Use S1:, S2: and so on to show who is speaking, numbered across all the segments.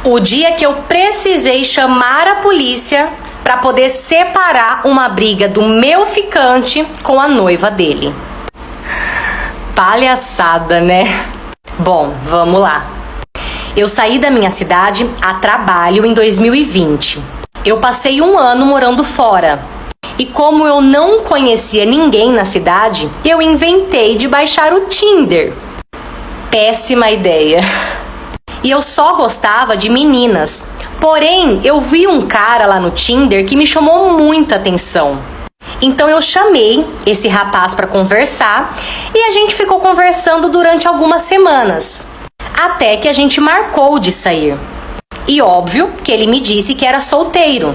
S1: O dia que eu precisei chamar a polícia para poder separar uma briga do meu ficante com a noiva dele. Palhaçada, né? Bom, vamos lá. Eu saí da minha cidade a trabalho em 2020. Eu passei um ano morando fora. E como eu não conhecia ninguém na cidade, eu inventei de baixar o Tinder. Péssima ideia. E eu só gostava de meninas. Porém, eu vi um cara lá no Tinder que me chamou muita atenção. Então eu chamei esse rapaz para conversar e a gente ficou conversando durante algumas semanas. Até que a gente marcou de sair. E óbvio que ele me disse que era solteiro.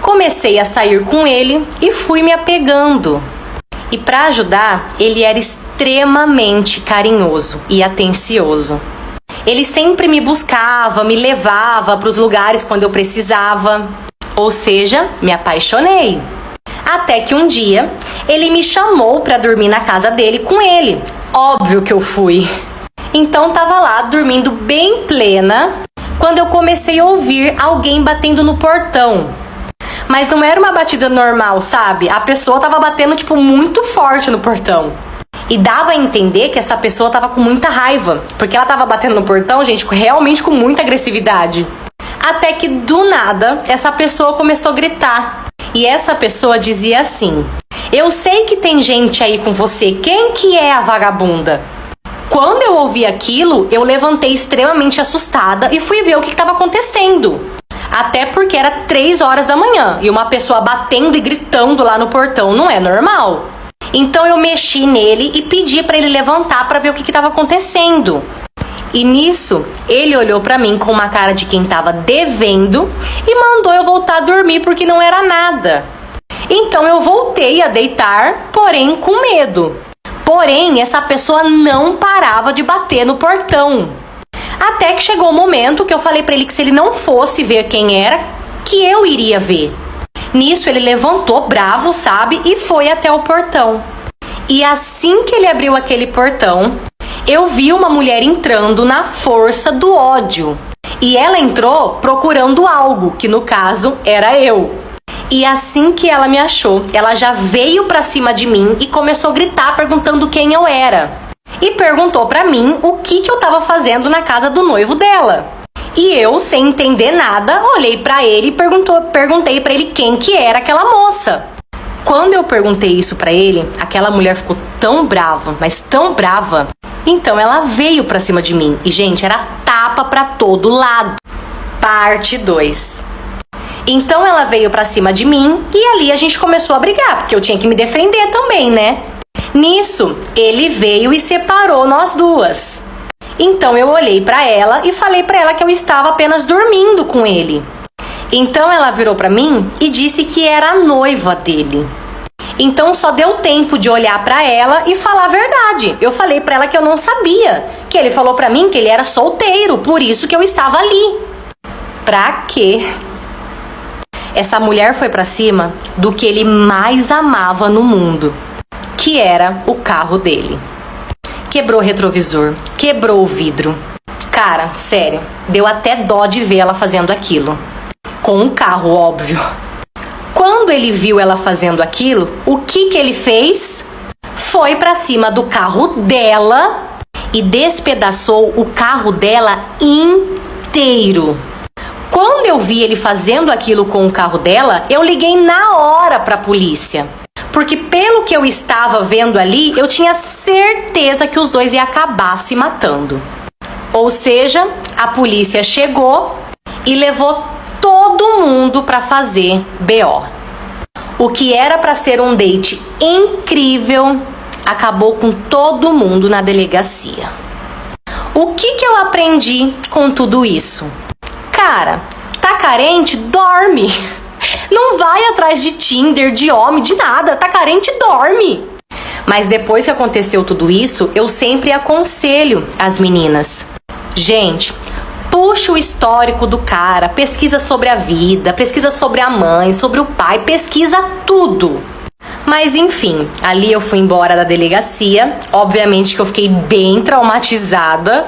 S1: Comecei a sair com ele e fui me apegando. E para ajudar, ele era extremamente carinhoso e atencioso. Ele sempre me buscava, me levava para os lugares quando eu precisava. Ou seja, me apaixonei. Até que um dia, ele me chamou para dormir na casa dele com ele. Óbvio que eu fui. Então tava lá dormindo bem plena quando eu comecei a ouvir alguém batendo no portão. Mas não era uma batida normal, sabe? A pessoa tava batendo, muito forte no portão. E dava a entender que essa pessoa tava com muita raiva. Porque ela tava batendo no portão, gente, realmente com muita agressividade. Até que, do nada, essa pessoa começou a gritar. E essa pessoa dizia assim: "Eu sei que tem gente aí com você. Quem que é a vagabunda?" Quando eu ouvi aquilo, eu levantei extremamente assustada e fui ver o que estava acontecendo. Até porque era 3 horas da manhã e uma pessoa batendo e gritando lá no portão não é normal. Então eu mexi nele e pedi para ele levantar para ver o que estava acontecendo. E nisso, ele olhou para mim com uma cara de quem estava devendo e mandou eu voltar a dormir porque não era nada. Então eu voltei a deitar, porém com medo. Porém, essa pessoa não parava de bater no portão. Até que chegou o momento que eu falei pra ele que se ele não fosse ver quem era, que eu iria ver. Nisso ele levantou bravo, sabe? E foi até o portão. E assim que ele abriu aquele portão, eu vi uma mulher entrando na força do ódio. E ela entrou procurando algo, que no caso era eu. E assim que ela me achou, ela já veio pra cima de mim e começou a gritar perguntando quem eu era. E perguntou pra mim o que eu tava fazendo na casa do noivo dela. E eu, sem entender nada, olhei pra ele e perguntei pra ele quem que era aquela moça. Quando eu perguntei isso pra ele, aquela mulher ficou tão brava, mas tão brava. Então ela veio pra cima de mim. E, gente, era tapa pra todo lado. Parte 2. Então ela veio pra cima de mim e ali a gente começou a brigar, porque eu tinha que me defender também, né? Nisso, ele veio e separou nós duas. Então eu olhei pra ela e falei pra ela que eu estava apenas dormindo com ele. Então ela virou pra mim e disse que era a noiva dele. Então só deu tempo de olhar pra ela e falar a verdade. Eu falei pra ela que eu não sabia, que ele falou pra mim que ele era solteiro, por isso que eu estava ali. Pra quê? Essa mulher foi pra cima do que ele mais amava no mundo, que era o carro dele. Quebrou o retrovisor, quebrou o vidro. Cara, sério, deu até dó de ver ela fazendo aquilo. Com um carro, óbvio. Quando ele viu ela fazendo aquilo, o que ele fez? Foi pra cima do carro dela e despedaçou o carro dela inteiro. Quando eu vi ele fazendo aquilo com o carro dela, eu liguei na hora pra polícia. Porque pelo que eu estava vendo ali, eu tinha certeza que os dois iam acabar se matando. Ou seja, a polícia chegou e levou todo mundo pra fazer BO. O que era pra ser um date incrível, acabou com todo mundo na delegacia. O que eu aprendi com tudo isso? Cara, tá carente? Dorme. Não vai atrás de Tinder, de homem, de nada. Tá carente? Dorme. Mas depois que aconteceu tudo isso, eu sempre aconselho as meninas. Gente, puxa o histórico do cara, pesquisa sobre a vida, pesquisa sobre a mãe, sobre o pai, pesquisa tudo. Mas enfim, ali eu fui embora da delegacia. Obviamente que eu fiquei bem traumatizada.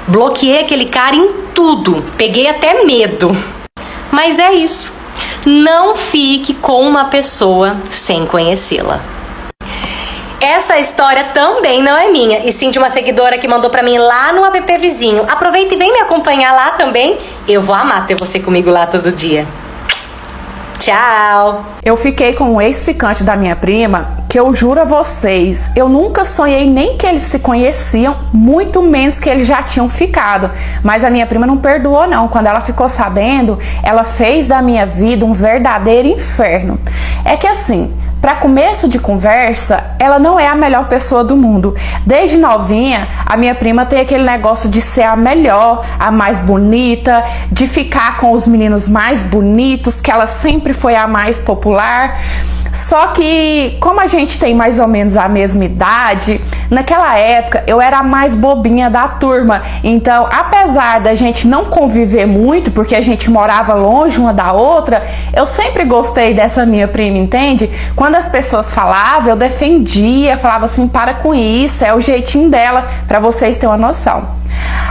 S1: Bloqueei aquele cara em tudo, peguei até medo. Mas é isso. Não fique com uma pessoa sem conhecê-la. Essa história também não é minha, e sim de uma seguidora que mandou pra mim lá no app vizinho. Aproveita e vem me acompanhar lá também. Eu vou amar ter você comigo lá todo dia. Tchau!
S2: Eu fiquei com um ex-ficante da minha prima que eu juro a vocês, eu nunca sonhei nem que eles se conheciam, muito menos que eles já tinham ficado. Mas a minha prima não perdoou não, quando ela ficou sabendo, ela fez da minha vida um verdadeiro inferno. É que assim, para começo de conversa, ela não é a melhor pessoa do mundo. Desde novinha, a minha prima tem aquele negócio de ser a melhor, a mais bonita, de ficar com os meninos mais bonitos, que ela sempre foi a mais popular. Só que, como a gente tem mais ou menos a mesma idade, naquela época eu era a mais bobinha da turma. Então, apesar da gente não conviver muito, porque a gente morava longe uma da outra, eu sempre gostei dessa minha prima, entende? Quando as pessoas falavam, eu defendia, falava assim, para com isso, é o jeitinho dela, para vocês terem uma noção.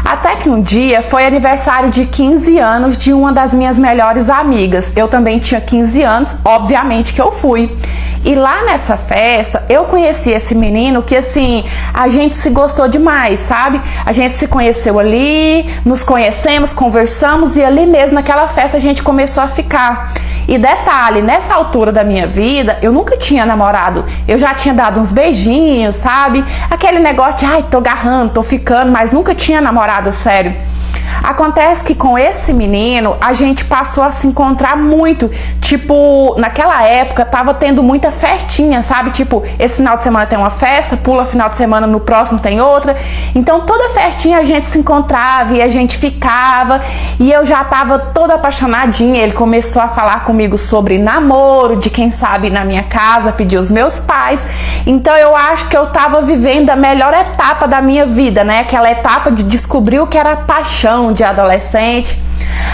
S2: Até que um dia foi aniversário de 15 anos de uma das minhas melhores amigas. Eu também tinha 15 anos, obviamente que eu fui. E lá nessa festa, eu conheci esse menino que, assim, a gente se gostou demais, sabe? A gente se conheceu ali, nos conhecemos, conversamos e ali mesmo naquela festa a gente começou a ficar. E detalhe, nessa altura da minha vida, eu nunca tinha namorado. Eu já tinha dado uns beijinhos, sabe? Aquele negócio de, ai, tô agarrando, tô ficando, mas nunca tinha namorado sério. Acontece que com esse menino a gente passou a se encontrar muito. Tipo, naquela época tava tendo muita festinha, sabe? Tipo, esse final de semana tem uma festa, pula final de semana, no próximo tem outra. Então toda festinha a gente se encontrava e a gente ficava. E eu já tava toda apaixonadinha. Ele começou a falar comigo sobre namoro, de quem sabe ir na minha casa, pedir os meus pais. Então eu acho que eu tava vivendo a melhor etapa da minha vida, né? Aquela etapa de descobrir o que era paixão de adolescente.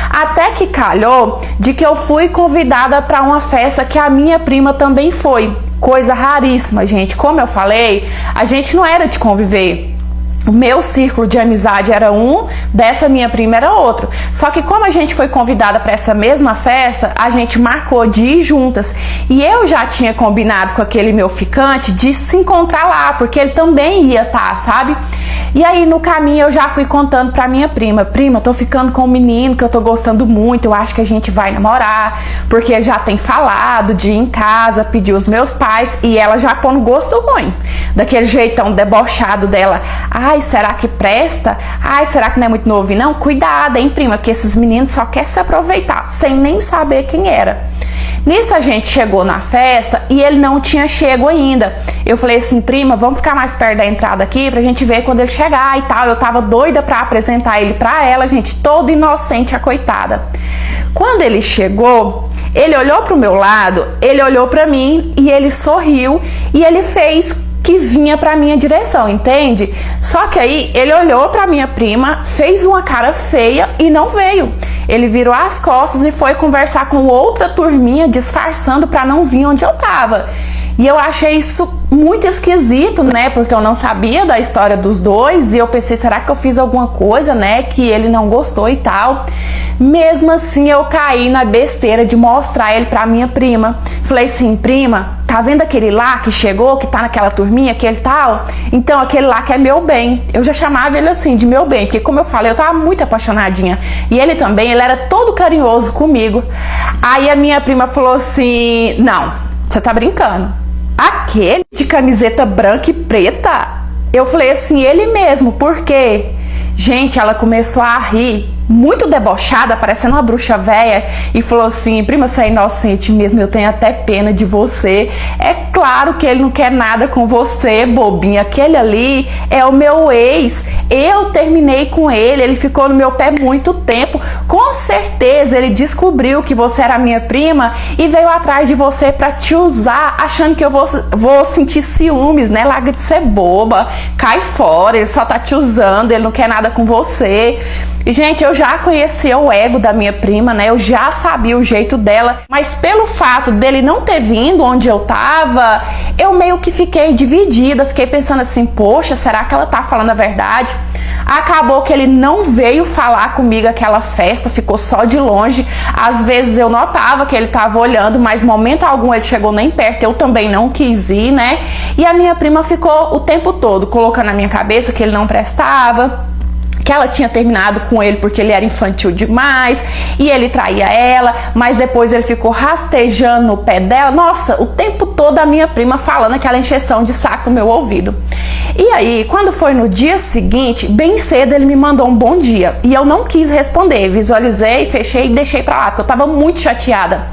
S2: Até que calhou de que eu fui convidada para uma festa que a minha prima também foi. Coisa raríssima, gente. Como eu falei, a gente não era de conviver. O meu círculo de amizade era um, dessa minha prima era outro. Só que como a gente foi convidada para essa mesma festa, a gente marcou de ir juntas. E eu já tinha combinado com aquele meu ficante de se encontrar lá, porque ele também ia estar, sabe? E aí no caminho eu já fui contando pra minha prima, tô ficando com um menino que eu tô gostando muito, eu acho que a gente vai namorar, porque ele já tem falado de ir em casa, pedir os meus pais, e ela já pondo gosto ruim, daquele jeitão debochado dela. Ai, será que presta? Ai, será que não é muito novo? Não, cuidado, hein, prima, porque esses meninos só querem se aproveitar, sem nem saber quem era. Nisso a gente chegou na festa e ele não tinha chego ainda. Eu falei assim, prima, vamos ficar mais perto da entrada aqui pra gente ver quando ele chegar e tal. Eu tava doida pra apresentar ele pra ela, gente, toda inocente, a coitada. Quando ele chegou, ele olhou pro meu lado, ele olhou pra mim e ele sorriu e ele fez que vinha pra minha direção, entende? Só que aí ele olhou pra minha prima, fez uma cara feia e não veio. Ele virou as costas e foi conversar com outra turminha, disfarçando pra não vir onde eu tava. E eu achei isso muito esquisito, né? Porque eu não sabia da história dos dois e eu pensei, será que eu fiz alguma coisa, né? Que ele não gostou e tal. Mesmo assim, eu caí na besteira de mostrar ele pra minha prima. Falei assim, prima, tá vendo aquele lá que chegou, que tá naquela turminha, aquele tal? Então, aquele lá que é meu bem. Eu já chamava ele assim, de meu bem, porque como eu falei, eu tava muito apaixonadinha. E ele também, ele era todo carinhoso comigo. Aí a minha prima falou assim, não, você tá brincando. Aquele de camiseta branca e preta? Eu falei assim, ele mesmo, por quê? Gente, ela começou a rir, muito debochada, parecendo uma bruxa velha, e falou assim, prima, você é inocente mesmo, eu tenho até pena de você. É claro que ele não quer nada com você, bobinha, aquele ali é o meu ex, eu terminei com ele, ele ficou no meu pé muito tempo, com certeza ele descobriu que você era minha prima e veio atrás de você pra te usar, achando que eu vou sentir ciúmes, né? Larga de ser boba, cai fora, ele só tá te usando, ele não quer nada com você. E, gente, eu já conhecia o ego da minha prima, né? Eu já sabia o jeito dela, mas pelo fato dele não ter vindo onde eu tava, eu meio que fiquei dividida, fiquei pensando assim, poxa, será que ela tá falando a verdade? Acabou que ele não veio falar comigo aquela festa, ficou só de longe. Às vezes eu notava que ele estava olhando, mas momento algum ele chegou nem perto, eu também não quis ir, né? E a minha prima ficou o tempo todo colocando na minha cabeça que ele não prestava, que ela tinha terminado com ele porque ele era infantil demais e ele traía ela, mas depois ele ficou rastejando no pé dela. Nossa, o tempo todo a minha prima falando aquela encheção de saco no meu ouvido. E aí, quando foi no dia seguinte, bem cedo ele me mandou um bom dia e eu não quis responder, visualizei, fechei e deixei pra lá, porque eu tava muito chateada.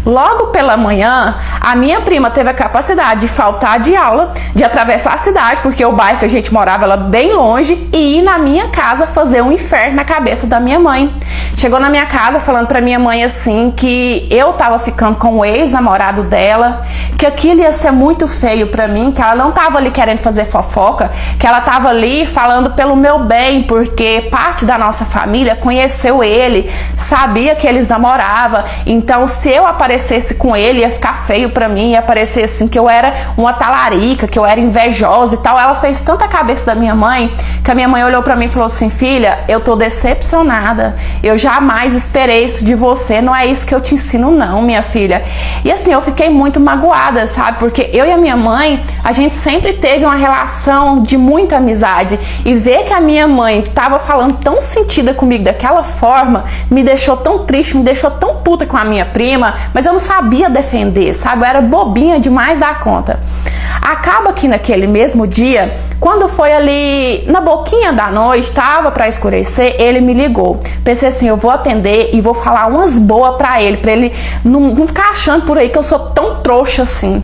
S2: Logo pela manhã, a minha prima teve a capacidade de faltar de aula, de atravessar a cidade, porque o bairro que a gente morava era bem longe, e ir na minha casa fazer um inferno na cabeça da minha mãe. Chegou na minha casa falando pra minha mãe assim que eu tava ficando com o ex-namorado dela, que aquilo ia ser muito feio pra mim, que ela não tava ali querendo fazer fofoca, que ela tava ali falando pelo meu bem, porque parte da nossa família conheceu ele, sabia que eles namoravam, então se eu aparecesse com ele ia ficar feio pra mim, ia parecer assim que eu era uma talarica, que eu era invejosa e tal. Ela fez tanta cabeça da minha mãe, que a minha mãe olhou pra mim e falou assim: filha, eu tô decepcionada, eu jamais esperei isso de você, não é isso que eu te ensino não, minha filha. E assim, eu fiquei muito magoada, sabe, porque eu e a minha mãe, a gente sempre teve uma relação de muita amizade, e ver que a minha mãe tava falando tão sentida comigo daquela forma, me deixou tão triste, me deixou tão puta com a minha prima, mas eu não sabia defender, sabe, eu era bobinha demais da conta. Acaba que naquele mesmo dia, quando foi ali na boquinha da noite, tava pra escurecer, ele me ligou. Pensei assim, eu vou atender e vou falar umas boas pra ele não ficar achando por aí que eu sou tão trouxa assim.